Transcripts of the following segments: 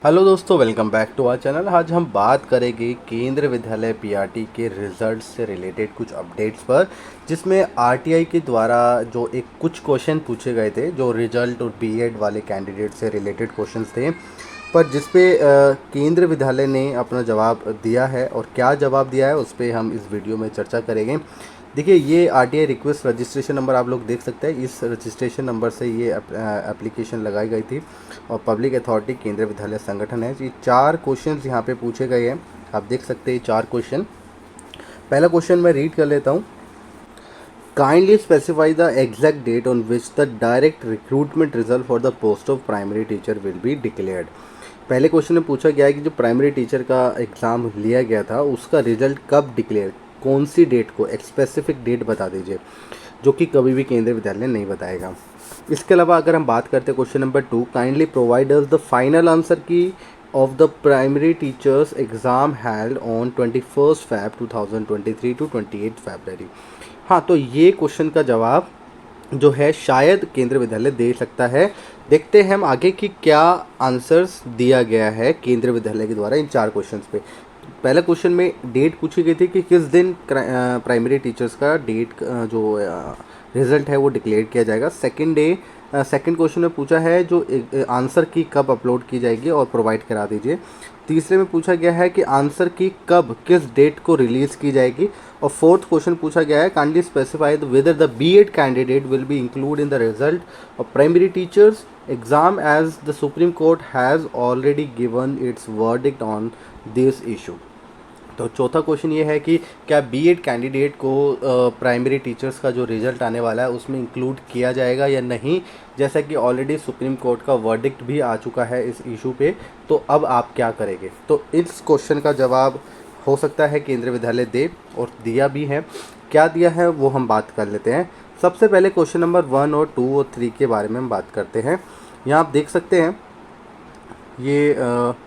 Hello दोस्तों, welcome back to our channel. आज हम बात करेंगे केंद्रीय विद्यालय पीआरटी के रिजल्ट से रिलेटेड कुछ अपडेट्स पर, जिसमें आरटीआई के द्वारा जो कुछ क्वेश्चन पूछे गए थे जो रिजल्ट और बीएड वाले कैंडिडेट से रिलेटेड क्वेश्चंस थे, पर जिस पे केंद्रीय विद्यालय ने अपना जवाब दिया है और क्या जवाब दिया है उस पर हम इस वीडियो में चर्चा करेंगे। देखिए, ये आरटीआई रिक्वेस्ट रजिस्ट्रेशन नंबर आप लोग देख सकते हैं। इस रजिस्ट्रेशन नंबर से ये एप्लीकेशन लगाई गई थी और पब्लिक अथॉरिटी केंद्रीय विद्यालय संगठन है। ये 4 क्वेश्चंस यहाँ पे पूछे गए हैं, आप देख सकते हैं 4 क्वेश्चन। पहला क्वेश्चन मैं रीड कर लेता हूँ। Kindly specify the exact date on which the direct recruitment result for the post of primary teacher will be declared. पहले क्वेश्चन में पूछा गया है कि जो प्राइमरी टीचर का एग्ज़ाम लिया गया था उसका रिजल्ट कब डिक्लेयर, कौन सी डेट को, एक स्पेसिफिक डेट बता दीजिए, जो कि कभी भी केंद्रीय विद्यालय नहीं बताएगा। इसके अलावा अगर हम बात करते हैं question number 2, kindly provide us the final answer key of the primary teachers exam held on 21 Feb 2023 to 28 February। हाँ, तो ये क्वेश्चन का जवाब जो है शायद केंद्रीय विद्यालय दे सकता है। देखते हैं हम आगे कि क्या आंसर्स दिया गया है केंद्रीय विद्यालय के द्वारा इन 4 क्वेश्चंस पे। पहले क्वेश्चन में डेट पूछी गई थी कि किस दिन प्राइमरी टीचर्स का डेट जो रिज़ल्ट है वो डिक्लेयर किया जाएगा। सेकंड क्वेश्चन में पूछा है जो आंसर की कब अपलोड की जाएगी और प्रोवाइड करा दीजिए। तीसरे में पूछा गया है कि आंसर की कब, किस डेट को रिलीज़ की जाएगी। और फोर्थ क्वेश्चन पूछा गया है, kindly specify whether the BEd candidate will be include in the result of primary teachers exam as the Supreme Court has already given its verdict on this issue. तो चौथा question ये है कि क्या BEd candidate को primary teachers का जो result आने वाला है उसमें इंक्लूड किया जाएगा या नहीं, जैसा कि ऑलरेडी सुप्रीम कोर्ट का वर्डिक्ट भी आ चुका है इस इशू पे। तो अब आप क्या करेंगे? तो इस क्वेश्चन का जवाब हो सकता है केंद्रीय विद्यालय दे, और दिया भी है। क्या दिया है वो हम बात कर लेते हैं। सबसे पहले क्वेश्चन नंबर 1 और 2 और 3 के बारे में हम बात करते हैं। यहाँ आप देख सकते हैं ये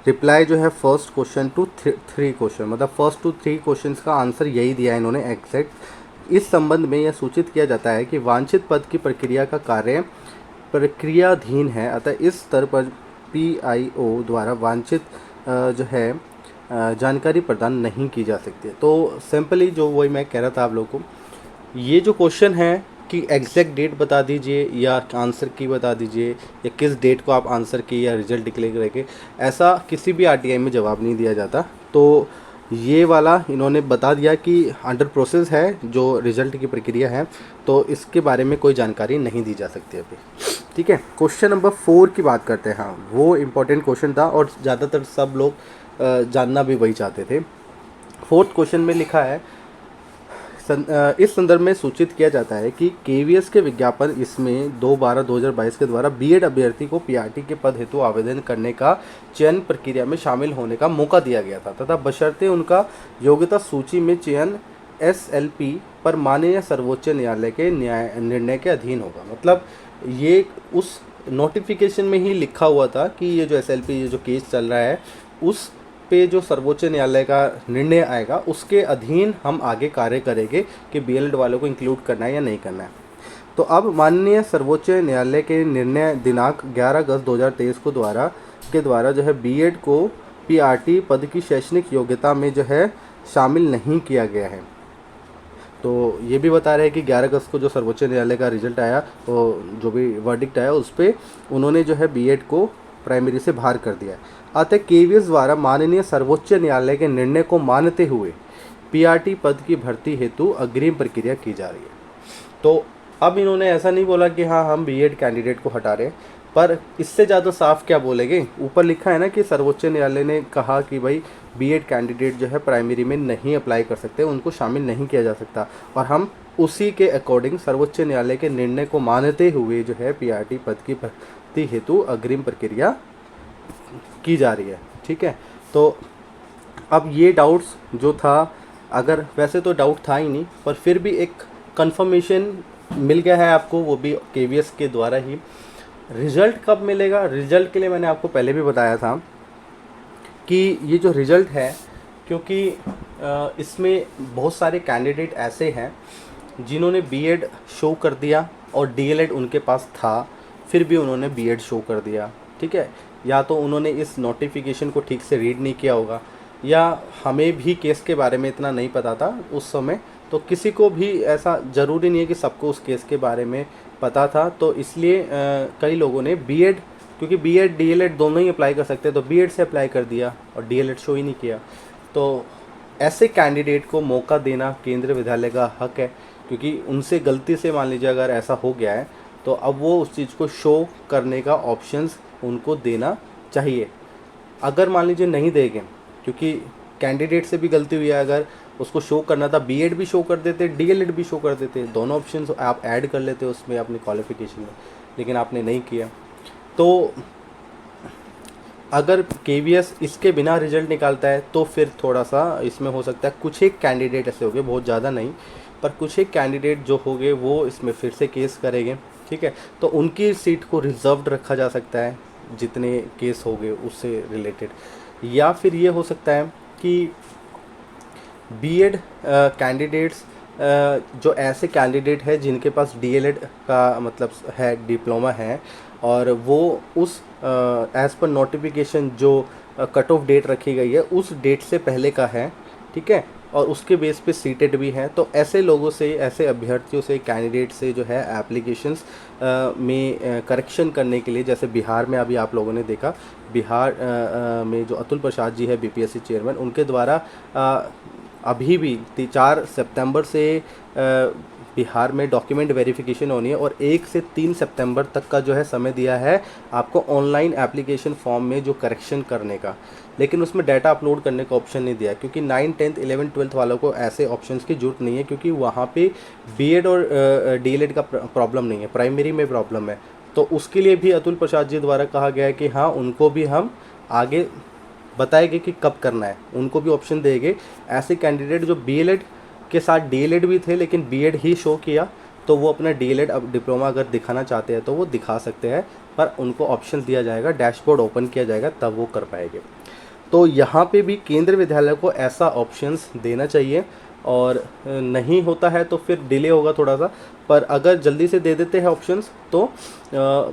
रिप्लाई जो है फर्स्ट क्वेश्चन टू 3 क्वेश्चन, मतलब फर्स्ट टू 3 क्वेश्चंस का आंसर यही दिया है इन्होंने एग्जैक्ट। इस संबंध में यह सूचित किया जाता है कि वांछित पद की प्रक्रिया का कार्य प्रक्रियाधीन है, अतः इस स्तर पर पीआईओ द्वारा वांछित जो है जानकारी प्रदान नहीं की जा सकती है। तो सिंपली जो वही मैं कह रहा था आप लोगों को, ये जो क्वेश्चन है कि एग्जैक्ट डेट बता दीजिए या आंसर की बता दीजिए या किस डेट को आप आंसर की या रिजल्ट डिक्लेयर करेंगे, ऐसा किसी भी आरटीआई में जवाब नहीं दिया जाता। तो ये वाला इन्होंने बता दिया कि अंडर प्रोसेस है जो रिजल्ट की प्रक्रिया है, तो इसके बारे में कोई जानकारी नहीं दी जा सकती अभी। ठीक है, क्वेश्चन नंबर 4 की बात करते हैं। हाँ, वो इम्पोर्टेंट क्वेश्चन था और ज़्यादातर सब लोग जानना भी वही चाहते थे। फोर्थ क्वेश्चन में लिखा है, इस संदर्भ में सूचित किया जाता है कि केवीएस के विज्ञापन इसमें 2/12/2022 के द्वारा बीएड अभ्यर्थी को पीआरटी के पद हेतु आवेदन करने का चयन प्रक्रिया में शामिल होने का मौका दिया गया था तथा बशर्ते उनका योग्यता सूची में चयन एसएलपी पर माननीय सर्वोच्च न्यायालय के निर्णय के अधीन होगा। मतलब ये उस नोटिफिकेशन में ही लिखा हुआ था कि ये जो एसएलपी, ये जो केस चल रहा है, उस पे जो सर्वोच्च न्यायालय का निर्णय आएगा उसके अधीन हम आगे कार्य करेंगे कि बीएड वालों को इंक्लूड करना है या नहीं करना है। तो अब माननीय सर्वोच्च न्यायालय के निर्णय दिनांक 11 अगस्त 2023 को द्वारा जो है बीएड को पीआरटी पद की शैक्षणिक योग्यता में जो है शामिल नहीं किया गया है। तो ये भी बता रहे हैं कि 11 अगस्त को जो सर्वोच्च न्यायालय का रिजल्ट आया, वो जो भी वर्डिक्ट आया, उस पर उन्होंने जो है बीएड को प्राइमरी से बाहर कर दिया है। अतः केवीएस द्वारा माननीय सर्वोच्च न्यायालय के निर्णय को मानते हुए पीआरटी पद की भर्ती हेतु अग्रिम प्रक्रिया की जा रही है। तो अब इन्होंने ऐसा नहीं बोला कि हाँ हम बीएड कैंडिडेट को हटा रहे हैं, पर इससे ज़्यादा साफ क्या बोलेंगे? ऊपर लिखा है ना कि सर्वोच्च न्यायालय ने कहा कि भाई बीएड कैंडिडेट जो है प्राइमरी में नहीं अप्लाई कर सकते, उनको शामिल नहीं किया जा सकता, और हम उसी के अकॉर्डिंग सर्वोच्च न्यायालय के निर्णय को मानते हुए जो है पीआरटी पद की भर्ती हेतु अग्रिम प्रक्रिया की जा रही है। ठीक है, तो अब ये डाउट्स जो था, अगर वैसे तो डाउट था ही नहीं, पर फिर भी एक कंफर्मेशन मिल गया है आपको, वो भी केवीएस के द्वारा ही। रिज़ल्ट कब मिलेगा? रिज़ल्ट के लिए मैंने आपको पहले भी बताया था कि ये जो रिज़ल्ट है, क्योंकि इसमें बहुत सारे कैंडिडेट ऐसे हैं जिन्होंने बीएड शो कर दिया और डीएलएड उनके पास था, फिर भी उन्होंने बीएड शो कर दिया। ठीक है, या तो उन्होंने इस नोटिफिकेशन को ठीक से रीड नहीं किया होगा, या हमें भी केस के बारे में इतना नहीं पता था उस समय। तो किसी को भी ऐसा ज़रूरी नहीं है कि सबको उस केस के बारे में पता था, तो इसलिए कई लोगों ने बीएड, क्योंकि बीएड डीएलएड दोनों ही अप्लाई कर सकते हैं, तो बीएड से अप्लाई कर दिया और डीएलएड शो ही नहीं किया। तो ऐसे कैंडिडेट को मौका देना केंद्रीय विद्यालय का हक है, क्योंकि उनसे गलती से मान लीजिए अगर ऐसा हो गया है तो अब वो उस चीज़ को शो करने का ऑप्शंस उनको देना चाहिए। अगर मान लीजिए नहीं देंगे, क्योंकि कैंडिडेट से भी गलती हुई है, अगर उसको शो करना था बीएड भी शो कर देते, डीएलएड भी शो कर देते, दोनों ऑप्शंस आप ऐड कर लेते उसमें अपनी क्वालिफिकेशन में, लेकिन आपने नहीं किया। तो अगर केवीएस इसके बिना रिजल्ट निकालता है तो फिर थोड़ा सा इसमें हो सकता है कुछ एक कैंडिडेट ऐसे हो गए, बहुत ज़्यादा नहीं, पर कुछ एक कैंडिडेट जो हो गए वो इसमें फिर से केस करेंगे, ठीक है। तो उनकी सीट को रिजर्व्ड रखा जा सकता है जितने केस हो गए उससे रिलेटेड। या फिर ये हो सकता है कि बीएड कैंडिडेट्स, जो ऐसे कैंडिडेट है जिनके पास डीएलएड का मतलब है, डिप्लोमा है, और वो उस एज़ पर नोटिफिकेशन जो कट ऑफ डेट रखी गई है उस डेट से पहले का है, ठीक है, और उसके बेस पे सीटेड भी हैं, तो ऐसे लोगों से, ऐसे अभ्यर्थियों से, कैंडिडेट से जो है एप्लीकेशंस में करेक्शन करने के लिए, जैसे बिहार में अभी आप लोगों ने देखा, बिहार में जो अतुल प्रसाद जी है बीपीएससी चेयरमैन, उनके द्वारा अभी भी 4 सितंबर से बिहार में डॉक्यूमेंट वेरिफिकेशन होनी है, और 1 से 3 सितंबर तक का जो है समय दिया है आपको ऑनलाइन एप्लीकेशन फॉर्म में जो करेक्शन करने का, लेकिन उसमें डाटा अपलोड करने का ऑप्शन नहीं दिया, क्योंकि 9, 10, 11, 12 वालों को ऐसे ऑप्शंस की जरूरत नहीं है, क्योंकि वहाँ पे बीएड और डीएलएड का प्रॉब्लम नहीं है, प्राइमरी में प्रॉब्लम है। तो उसके लिए भी अतुल प्रसाद जी द्वारा कहा गया है कि हाँ, उनको भी हम आगे बताएंगे कि कब करना है, उनको भी ऑप्शन देंगे। ऐसे कैंडिडेट जो बीएलएड के साथ डीएलएड भी थे लेकिन बीएड ही शो किया, तो वो अपना डीएलएड अब डिप्लोमा अगर दिखाना चाहते हैं तो वो दिखा सकते हैं, पर उनको ऑप्शन दिया जाएगा, डैशबोर्ड ओपन किया जाएगा, तब वो कर पाएंगे। तो यहाँ पे भी केंद्रीय विद्यालय को ऐसा ऑप्शंस देना चाहिए, और नहीं होता है तो फिर डिले होगा थोड़ा सा, पर अगर जल्दी से दे देते हैं ऑप्शंस तो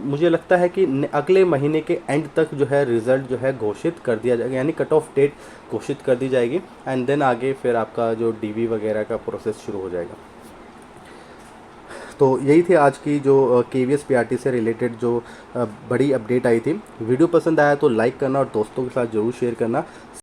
मुझे लगता है कि अगले महीने के एंड तक जो है रिज़ल्ट जो है घोषित कर दिया जाएगा, यानी कट ऑफ डेट घोषित कर दी जाएगी, एंड देन आगे फिर आपका जो डीवी वगैरह का प्रोसेस शुरू हो जाएगा। तो यही थी आज की जो केवीएस पीआरटी से रिलेटेड जो बड़ी अपडेट आई थी। वीडियो पसंद आया तो लाइक करना और दोस्तों के साथ ज़रूर शेयर करना।